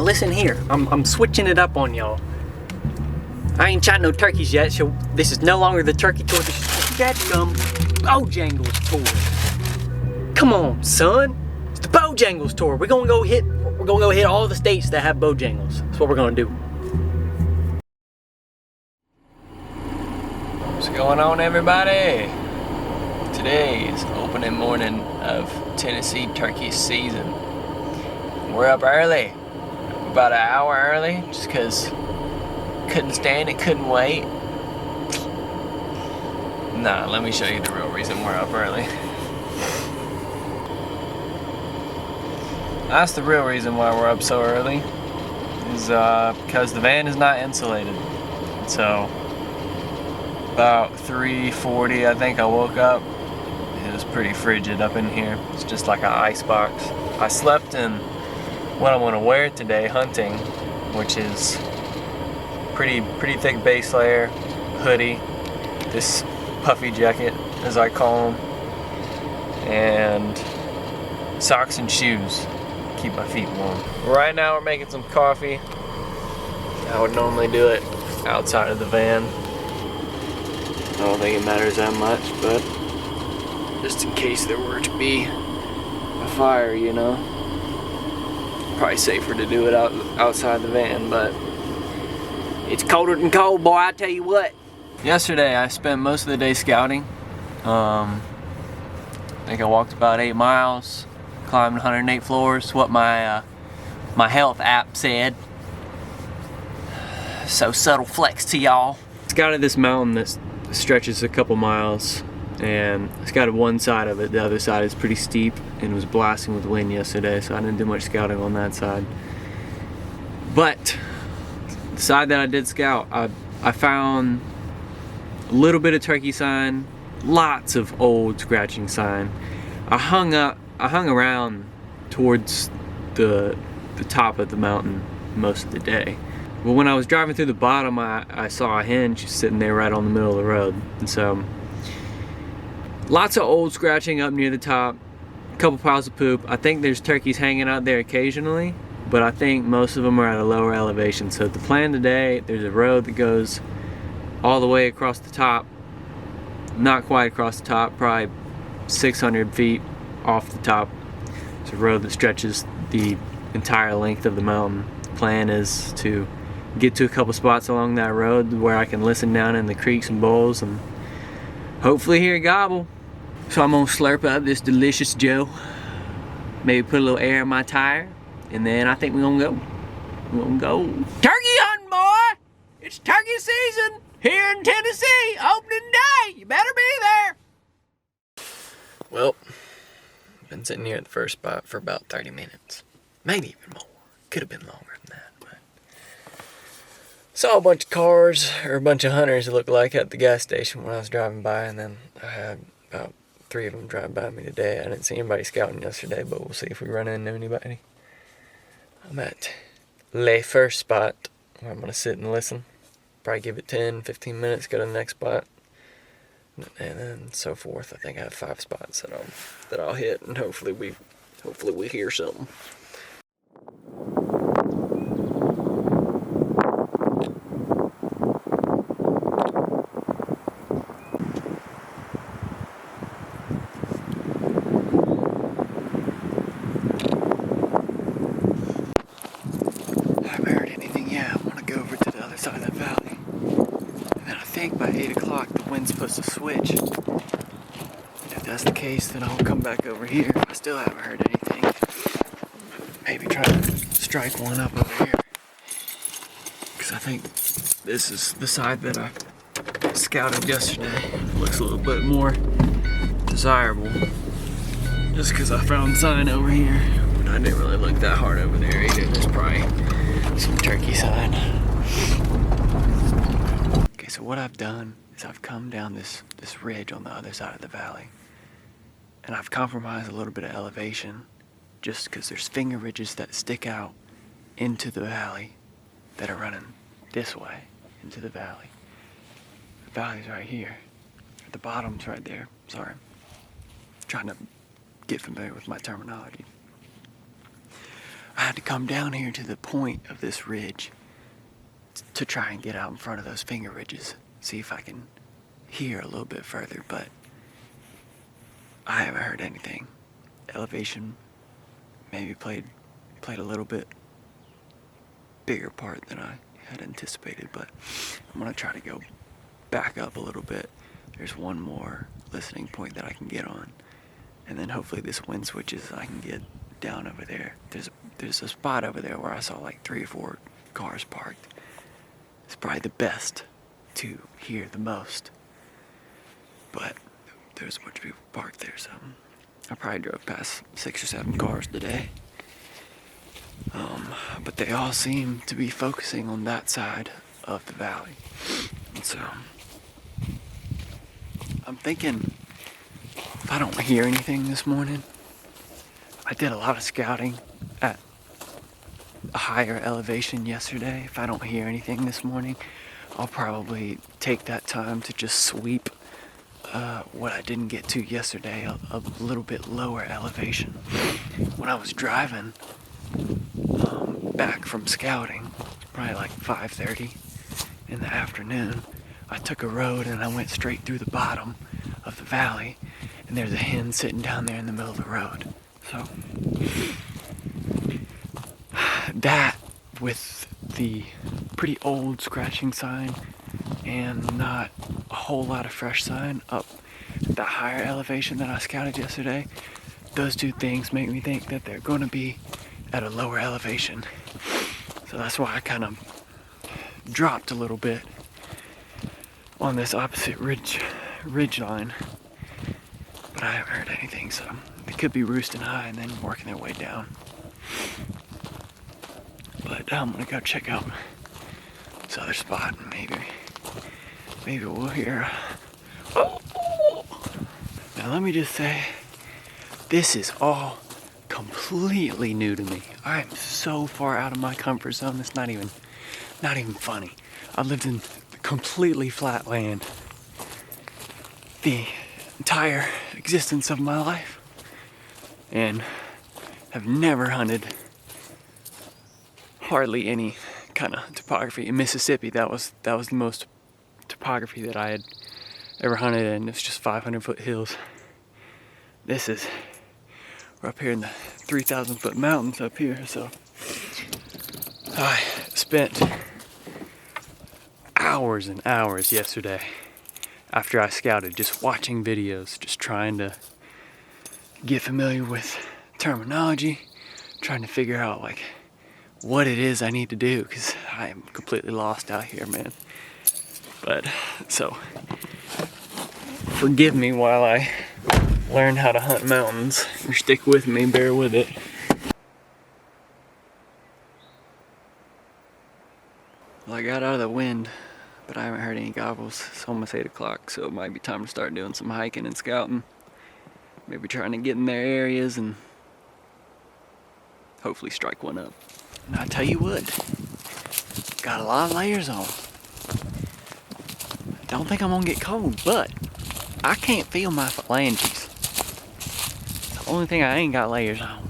listen here. I'm switching it up on y'all. I ain't shot no turkeys yet, so this is no longer the turkey tour. This is the Dadgum Bojangles tour. Come on, son. It's the Bojangles tour. We're gonna go hit all the states that have Bojangles. That's what we're gonna do. What's going on, everybody? Today is opening morning of Tennessee turkey season. We're up early, about an hour early, just because couldn't stand it, couldn't wait. Nah, let me show you the real reason we're up early. That's the real reason why we're up so early, is because the van is not insulated. So about 3:40, I think I woke up. It was pretty frigid up in here. It's just like an ice box. I slept in what I'm gonna wear today hunting, which is pretty thick base layer, hoodie, this puffy jacket as I call them, and socks and shoes. Keep my feet warm. Right now we're making some coffee. I would normally do it outside of the van. I don't think it matters that much, but just in case there were to be a fire, you know. Probably safer to do it outside the van, but it's colder than cold, boy, I tell you what. Yesterday I spent most of the day scouting. I think I walked about 8 miles, climbed 108 floors, what my health app said. So subtle flex to y'all. Scouted this mountain that stretches a couple miles, and I scouted one side of it. The other side is pretty steep and was blasting with wind yesterday, so I didn't do much scouting on that side. But the side that I did scout, I found a little bit of turkey sign, lots of old scratching sign. I hung around towards the top of the mountain most of the day. But when I was driving through the bottom, I saw a hen just sitting there right on the middle of the road. And so, lots of old scratching up near the top, a couple piles of poop. I think there's turkeys hanging out there occasionally, but I think most of them are at a lower elevation. So the plan today, there's a road that goes all the way across the top, not quite across the top, probably 600 feet off the top. It's a road that stretches the entire length of the mountain. The plan is to get to a couple spots along that road where I can listen down in the creeks and bowls and hopefully hear a gobble. So I'm gonna slurp up this delicious Joe, maybe put a little air in my tire, and then I think we're gonna go. We're gonna go turkey hunting, boy! It's turkey season here in Tennessee, opening day. You better be there. Well, I've been sitting here at the first spot for about 30 minutes, maybe even more. Could have been longer than that, but saw a bunch of cars, or a bunch of hunters it looked like, at the gas station when I was driving by, and then I had about 3 of them drive by me today. I didn't see anybody scouting yesterday, but we'll see if we run into anybody. I'm at the first spot where I'm gonna sit and listen. Probably give it 10-15 minutes, go to the next spot, and then so forth. I think I have 5 spots that I'll hit, and hopefully we hear something. Side of the valley, and then I think by 8 o'clock the wind's supposed to switch. If that's the case, then I'll come back over here. I still haven't heard anything. Maybe try to strike one up over here, because I think this is the side that I scouted yesterday. It looks a little bit more desirable, just because I found sign over here, but I didn't really look that hard over there either. There's probably some turkey sign. Okay, so what I've done is I've come down this ridge on the other side of the valley, and I've compromised a little bit of elevation just because there's finger ridges that stick out into the valley that are running this way into the valley. The valley's right here. The bottom's right there. Sorry. I'm trying to get familiar with my terminology. I had to come down here to the point of this ridge to try and get out in front of those finger ridges, see if I can hear a little bit further, but I haven't heard anything. Elevation maybe played a little bit bigger part than I had anticipated, but I'm gonna try to go back up a little bit. There's one more listening point that I can get on, and then hopefully this wind switches I can get down over there. There's a spot over there where I saw like 3 or 4 cars parked. It's probably the best to hear the most, but there's a bunch of people parked there, so I probably drove past 6 or 7 cars today. But they all seem to be focusing on that side of the valley. And so I'm thinking, if I don't hear anything this morning, I did a lot of scouting at a higher elevation yesterday. If I don't hear anything this morning, I'll probably take that time to just sweep what I didn't get to yesterday, a little bit lower elevation. When I was driving back from scouting, probably like 5:30 in the afternoon, I took a road and I went straight through the bottom of the valley, and there's a hen sitting down there in the middle of the road. So that, with the pretty old scratching sign and not a whole lot of fresh sign up at the higher elevation that I scouted yesterday, those two things make me think that they're going to be at a lower elevation. So that's why I kind of dropped a little bit on this opposite ridge line. But I haven't heard anything, so they could be roosting high and then working their way down. But I'm gonna go check out this other spot, and maybe we'll hear. Oh! Now let me just say, this is all completely new to me. I am so far out of my comfort zone. It's not even funny. I've lived in completely flat land the entire existence of my life, and have never hunted hardly any kind of topography. In Mississippi, that was the most topography that I had ever hunted, and it's just 500-foot hills. We're up here in the 3,000-foot mountains up here, so I spent hours and hours yesterday after I scouted just watching videos, just trying to get familiar with terminology, trying to figure out like what it is I need to do, because I am completely lost out here, man. But so forgive me while I learn how to hunt mountains, or stick with me, bear with it. Well, I got out of the wind, but I haven't heard any gobbles. It's almost 8 o'clock, so it might be time to start doing some hiking and scouting. Maybe trying to get in their areas and hopefully strike one up. And I tell you what, got a lot of layers on. Don't think I'm gonna get cold, but I can't feel my phalanges. The only thing I ain't got layers on,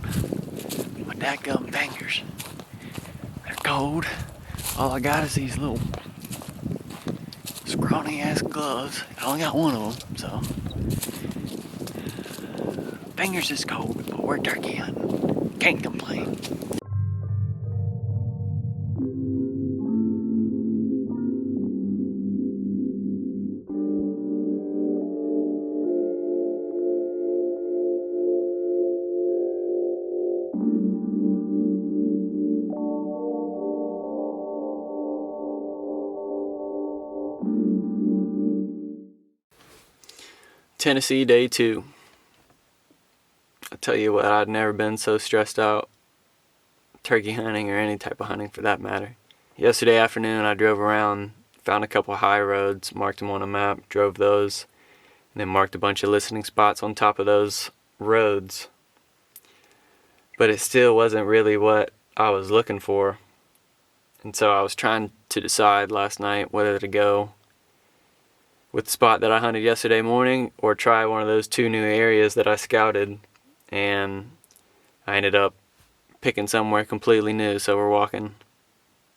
my dadgum fingers. They're cold. All I got is these little scrawny ass gloves. I only got one of them, so fingers is cold, but we're turkey hunting. Can't complain. Tennessee day 2. I tell you what, I'd never been so stressed out turkey hunting, or any type of hunting for that matter. Yesterday afternoon I drove around, found a couple high roads, marked them on a map, drove those, and then marked a bunch of listening spots on top of those roads. But it still wasn't really what I was looking for. And so I was trying to decide last night whether to go with the spot that I hunted yesterday morning, or try one of those 2 new areas that I scouted, and I ended up picking somewhere completely new. So we're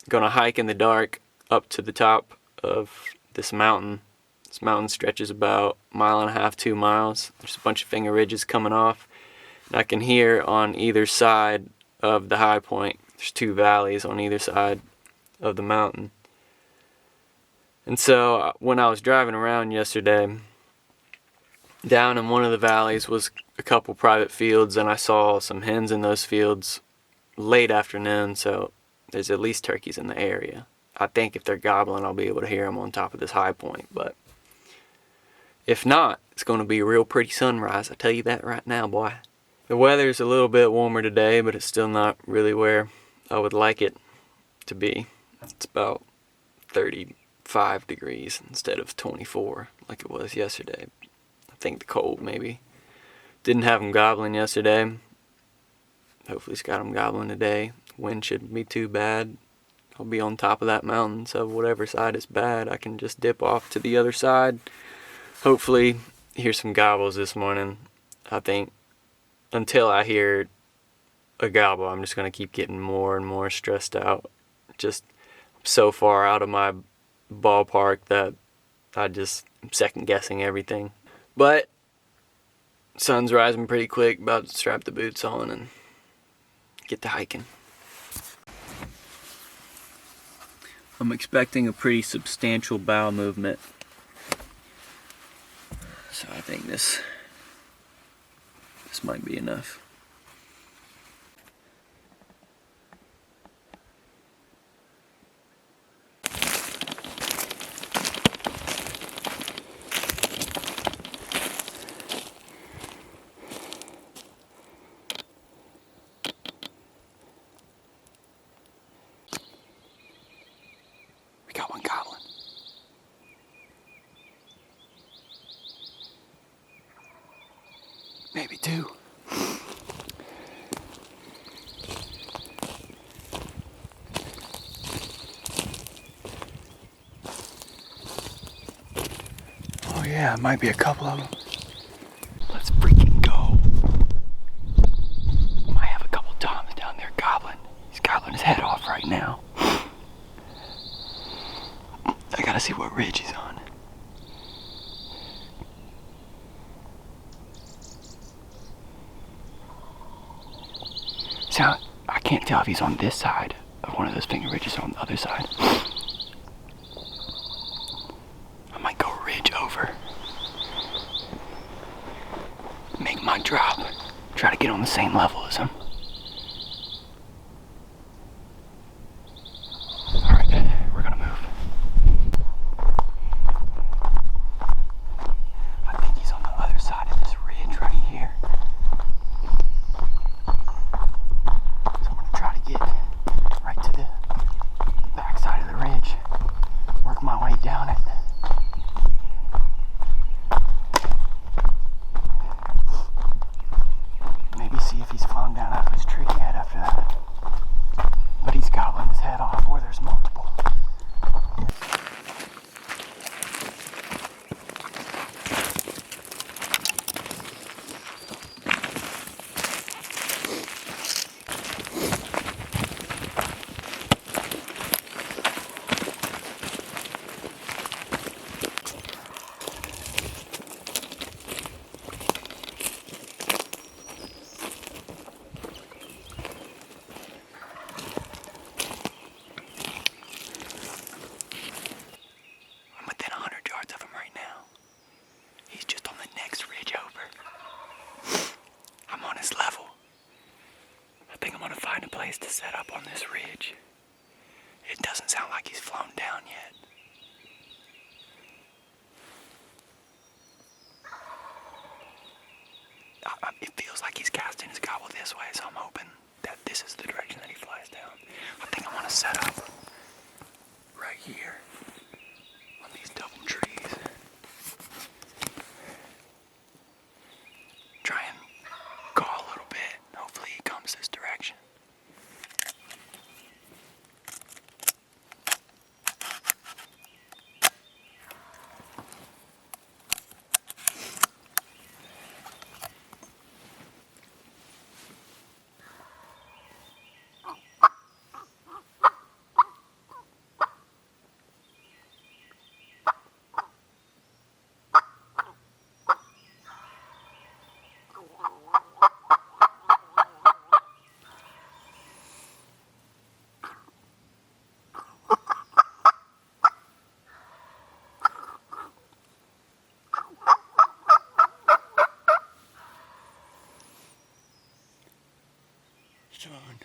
gonna hike in the dark up to the top of this mountain. This mountain stretches about 1.5 miles, 2 miles. There's a bunch of finger ridges coming off. And I can hear on either side of the high point, there's 2 valleys on either side of the mountain. And so when I was driving around yesterday, down in one of the valleys was a couple private fields, and I saw some hens in those fields late afternoon, so there's at least turkeys in the area. I think if they're gobbling, I'll be able to hear them on top of this high point, but if not, it's going to be a real pretty sunrise. I tell you that right now, boy. The weather's a little bit warmer today, but it's still not really where I would like it to be. It's about 35 degrees instead of 24 like it was yesterday. I think the cold maybe. Didn't have them gobbling yesterday. Hopefully it's got them gobbling today. Wind shouldn't be too bad. I'll be on top of that mountain, so whatever side is bad, I can just dip off to the other side. Hopefully hear some gobbles this morning. I think until I hear a gobble, I'm just going to keep getting more and more stressed out. Just so far out of my ballpark that I just am second guessing everything. But sun's rising pretty quick, about to strap the boots on and get to hiking. I'm expecting a pretty substantial bow movement. So I think this might be enough. We got one gobbling. Maybe 2. Oh yeah, might be a couple of them. Let's freaking go. Might have a couple toms down there gobbling. He's gobbling his head off right now. I gotta see what ridge he's on. So I can't tell if he's on this side of one of those finger ridges or on the other side. I might go ridge over. Make my drop. Try to get on the same level as him. Alright, we're gonna move. I think he's on the other side of this ridge right here. So I'm gonna try to get right to the back side of the ridge. Work my way down it. Maybe see if he's flown down out of his tree yet after that. But he's gobbling his head off, or there's multiple. To set up on this ridge. It doesn't sound like he's flown down yet. It feels like he's casting his gobble this way, so I'm hoping that this is the direction that he flies down. I think I'm gonna set up right here on these double trees. Try and call a little bit. Hopefully he comes this direction. son.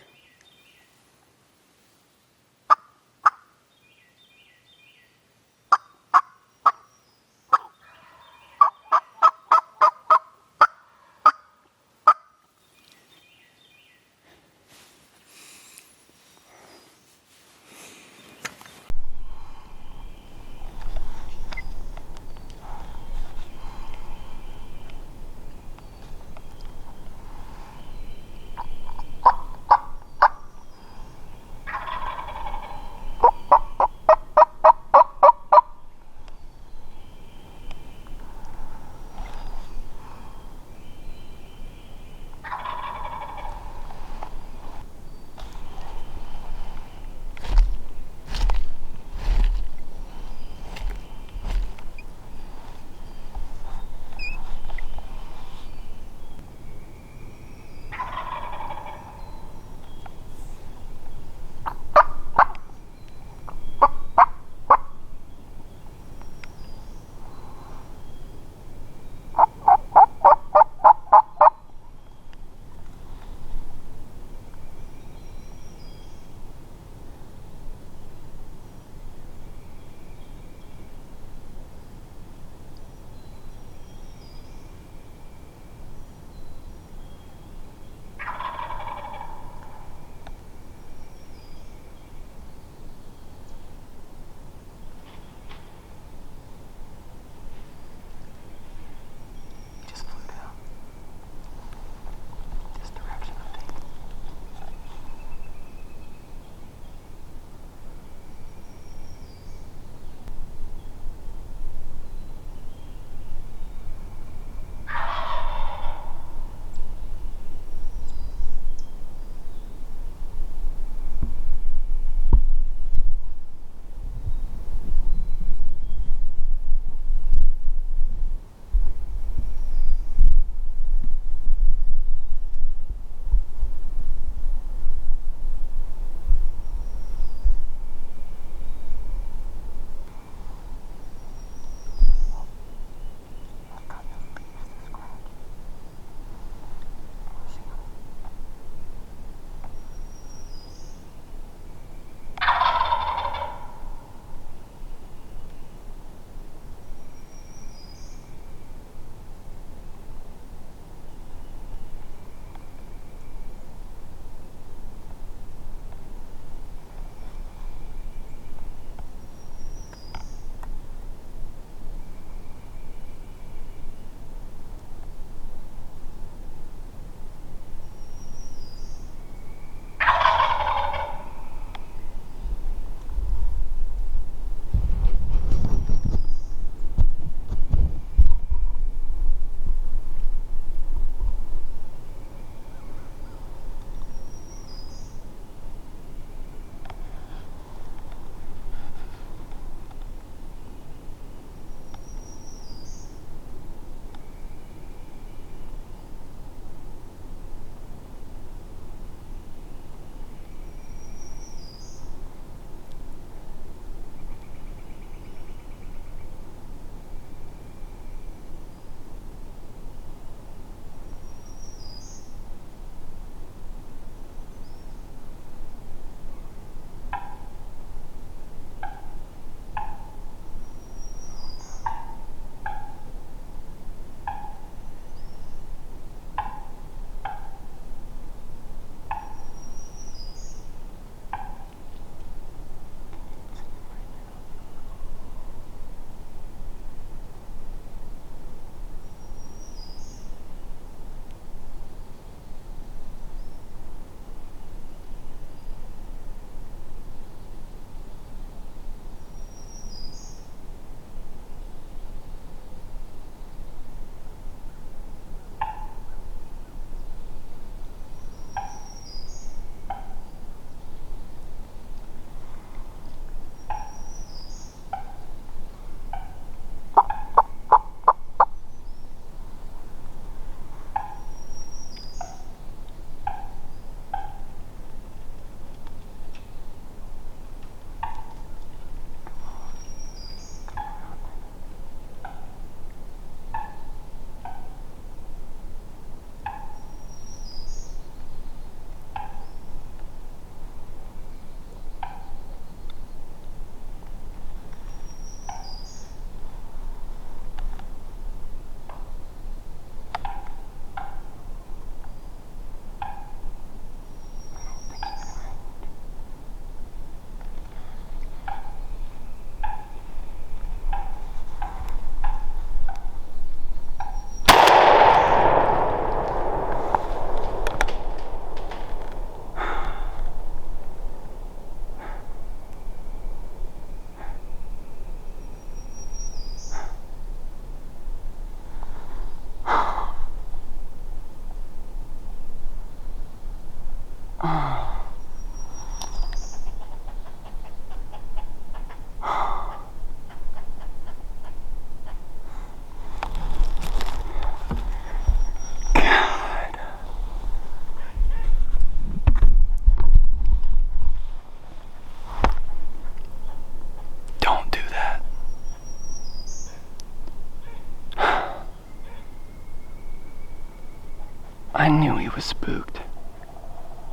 I knew he was spooked.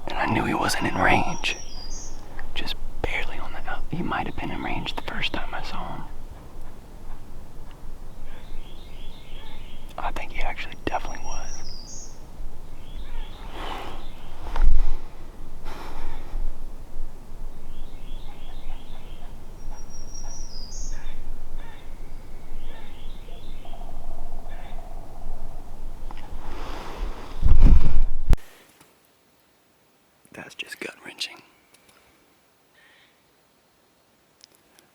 And I knew he wasn't in range. Just barely on the out. He might have been in range the first time I saw him. I think he actually definitely was. That's just gut-wrenching.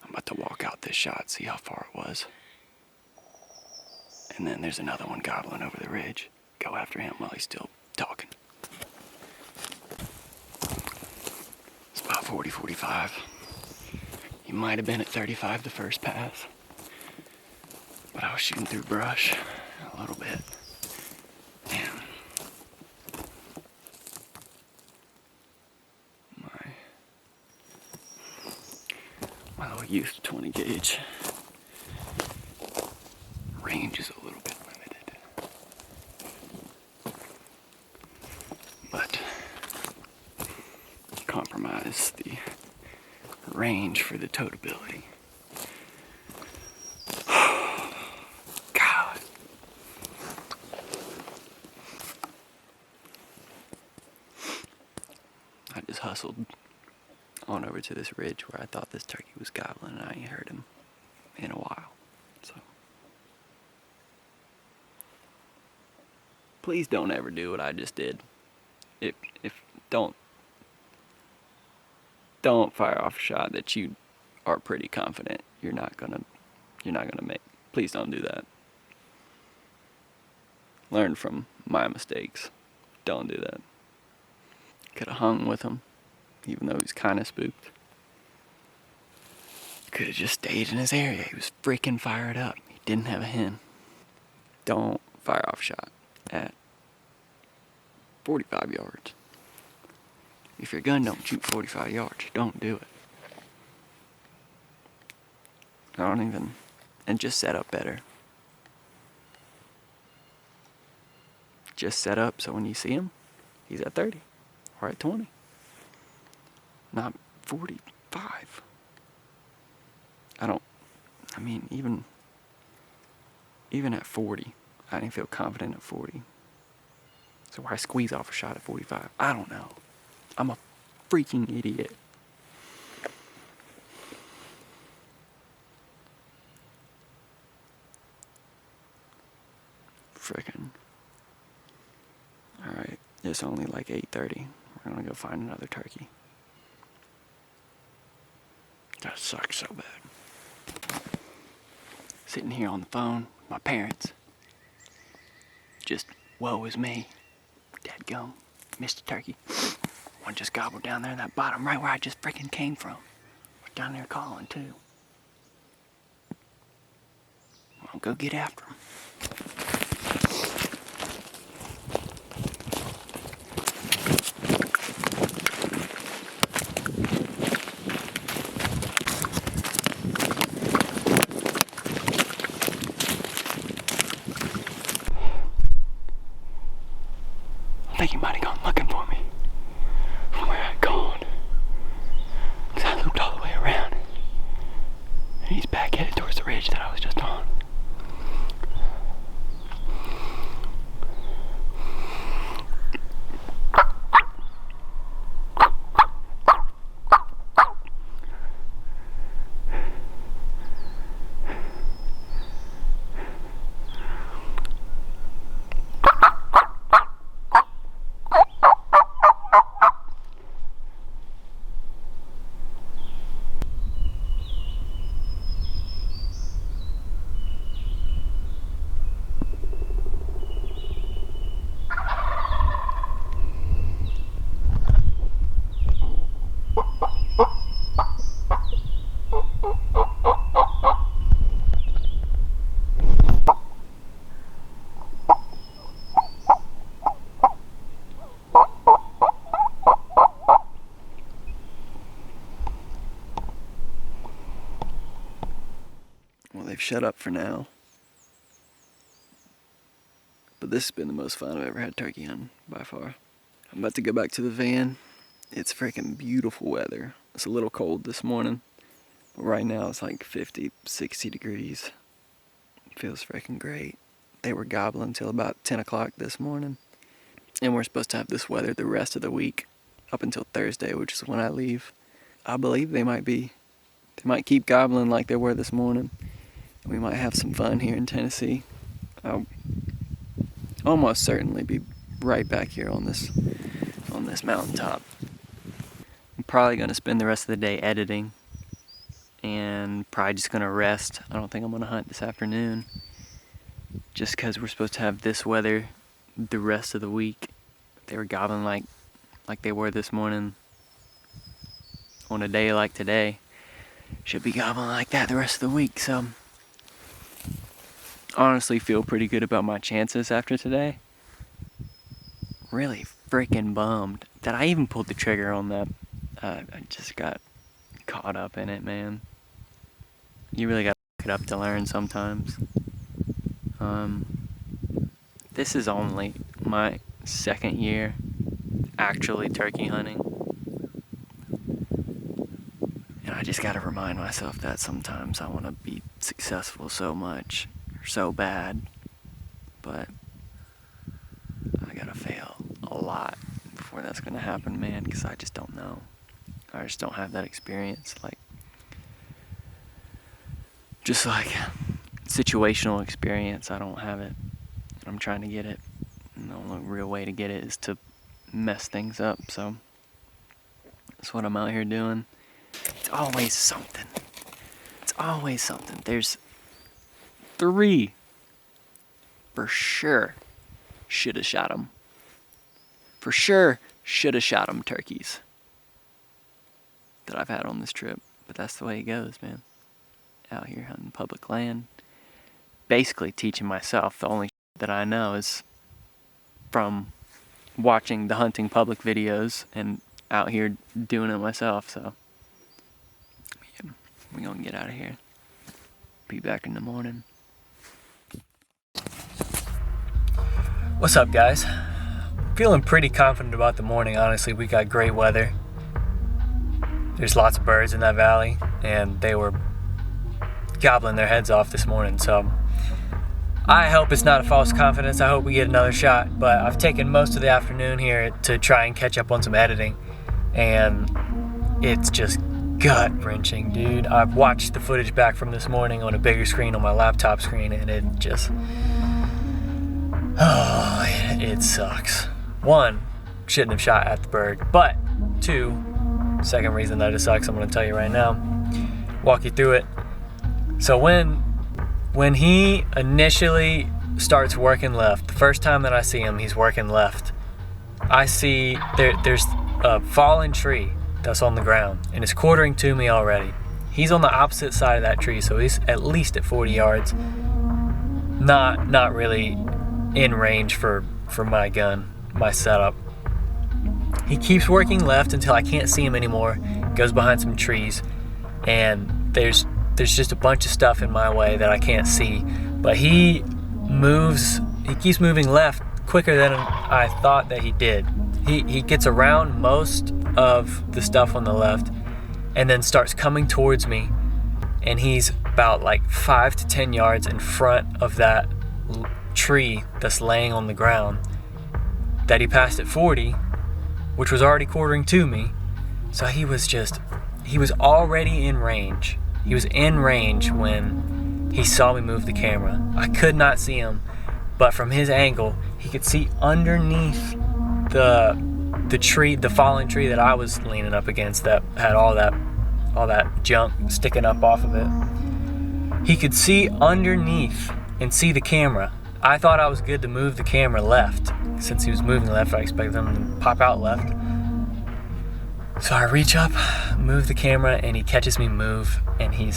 I'm about to walk out this shot, see how far it was. And then there's another one gobbling over the ridge. Go after him while he's still talking. It's about 40, 45. He might have been at 35 the first pass. But I was shooting through brush a little bit. And my little youth 20 gauge range is a little bit limited. But compromise the range for the totability. God. I just hustled on over to this ridge where I thought this turkey was gobbling, and I ain't heard him in a while. So please don't ever do what I just did. If don't fire off a shot that you are pretty confident you're not gonna make. Please don't do that. Learn from my mistakes. Don't do that. Could have hung with him, even though he's kind of spooked. Could have just stayed in his area. He was freaking fired up. He didn't have a hen. Don't fire off a shot at 45 yards. If your gun don't shoot 45 yards, don't do it. And just set up better. Just set up so when you see him, he's at 30 or at 20. Not 45. Even at 40, I didn't feel confident at 40. So why squeeze off a shot at 45? I don't know. I'm a freaking idiot. Frickin'. Alright, it's only like 8:30. We're gonna go find another turkey. That sucks so bad. Sitting here on the phone with my parents. Just, woe is me. Dadgum, Mr. Turkey. One just gobbled down there in that bottom right where I just freaking came from. We're down there calling too. Well, go get after him. I think he might have gone looking for me from where I called. Because I looped all the way around. And he's back headed towards the ridge that I was just on. Well, they've shut up for now. but this has been the most fun I've ever had turkey hunting by far. I'm about to go back to the van. It's freaking beautiful weather. It's a little cold this morning, but right now it's like 50, 60 degrees. It feels freaking great. They were gobbling till about 10 o'clock this morning, and we're supposed to have this weather the rest of the week up until Thursday, which is when I leave. I believe they might keep gobbling like they were this morning. We might have some fun here in Tennessee. I'll almost certainly be right back here on this mountaintop. I'm probably gonna spend the rest of the day editing and probably just gonna rest. I don't think I'm gonna hunt this afternoon just because we're supposed to have this weather the rest of the week. They were gobbling like they were this morning. On a day like today, should be gobbling like that the rest of the week. So honestly feel pretty good about my chances after today. Really freaking bummed that I even pulled the trigger on that. I just got caught up in it, man. You really gotta pick it up to learn sometimes. This is only my second year actually turkey hunting. And I just gotta remind myself that sometimes I wanna be successful so much, or so bad, but I gotta fail a lot before that's gonna happen, man, because I just don't know. I just don't have that experience, just like situational experience. I don't have it. I'm trying to get it. And the only real way to get it is to mess things up, so that's what I'm out here doing. It's always something. It's always something. There's 3 for sure should have shot them. For sure should have shot them turkeys that I've had on this trip. But that's the way it goes, man. Out here hunting public land. Basically teaching myself. The only that I know is from watching the hunting public videos and out here doing it myself. So yeah, we're gonna get out of here. Be back in the morning. What's up, guys? Feeling pretty confident about the morning, honestly. We got great weather. There's lots of birds in that valley, and they were gobbling their heads off this morning, so I hope it's not a false confidence. I hope we get another shot, but I've taken most of the afternoon here to try and catch up on some editing, and it's just gut-wrenching, dude. I've watched the footage back from this morning on a bigger screen on my laptop screen, and it just, oh, it sucks. 1, shouldn't have shot at the bird, but 2, second reason that it sucks, I'm gonna tell you right now. Walk you through it. So when he initially starts working left, the first time that I see him, he's working left. I see there's a fallen tree that's on the ground, and it's quartering to me already. He's on the opposite side of that tree, so he's at least at 40 yards. Not really in range for my gun, my setup. He keeps working left until I can't see him anymore. Goes behind some trees, and there's just a bunch of stuff in my way that I can't see. But he keeps moving left quicker than I thought that he did. He gets around most of the stuff on the left and then starts coming towards me, and he's about like 5 to 10 yards in front of that tree that's laying on the ground that he passed at 40, which was already quartering to me. So he was already in range. He was in range when he saw me move the camera. I could not see him, but from his angle, he could see underneath the tree, the fallen tree that I was leaning up against that had all that junk sticking up off of it. He could see underneath and see the camera. I thought I was good to move the camera left. Since he was moving left, I expected him to pop out left. So I reach up, move the camera, and he catches me move, and he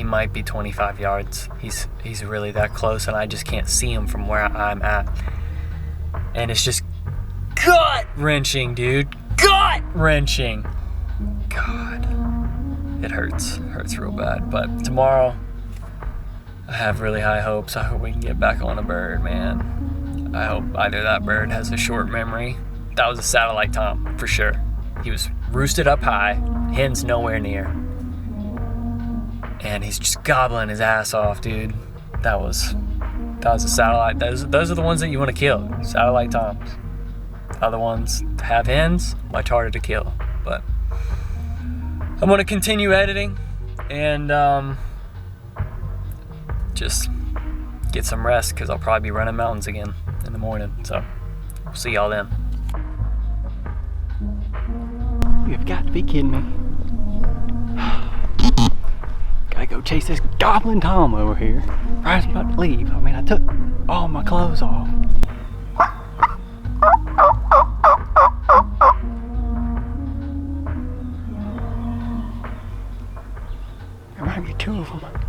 might be 25 yards. He's really that close, and I just can't see him from where I'm at. And it's just gut-wrenching, dude. Gut-wrenching. God. It hurts. It hurts real bad. But tomorrow, I have really high hopes. I hope we can get back on a bird, man. I hope either that bird has a short memory. That was a satellite tom, for sure. He was roosted up high, hens nowhere near. And he's just gobbling his ass off, dude. That was a satellite. Those are the ones that you want to kill, satellite toms. Other ones have hens, much harder to kill. But I'm gonna continue editing and just get some rest, because I'll probably be running mountains again in the morning. So we'll see y'all then. You've got to be kidding me. Gotta go chase this gobbling tom over here. Right as I'm about to leave. I mean, I took all my clothes off. There might be two of them.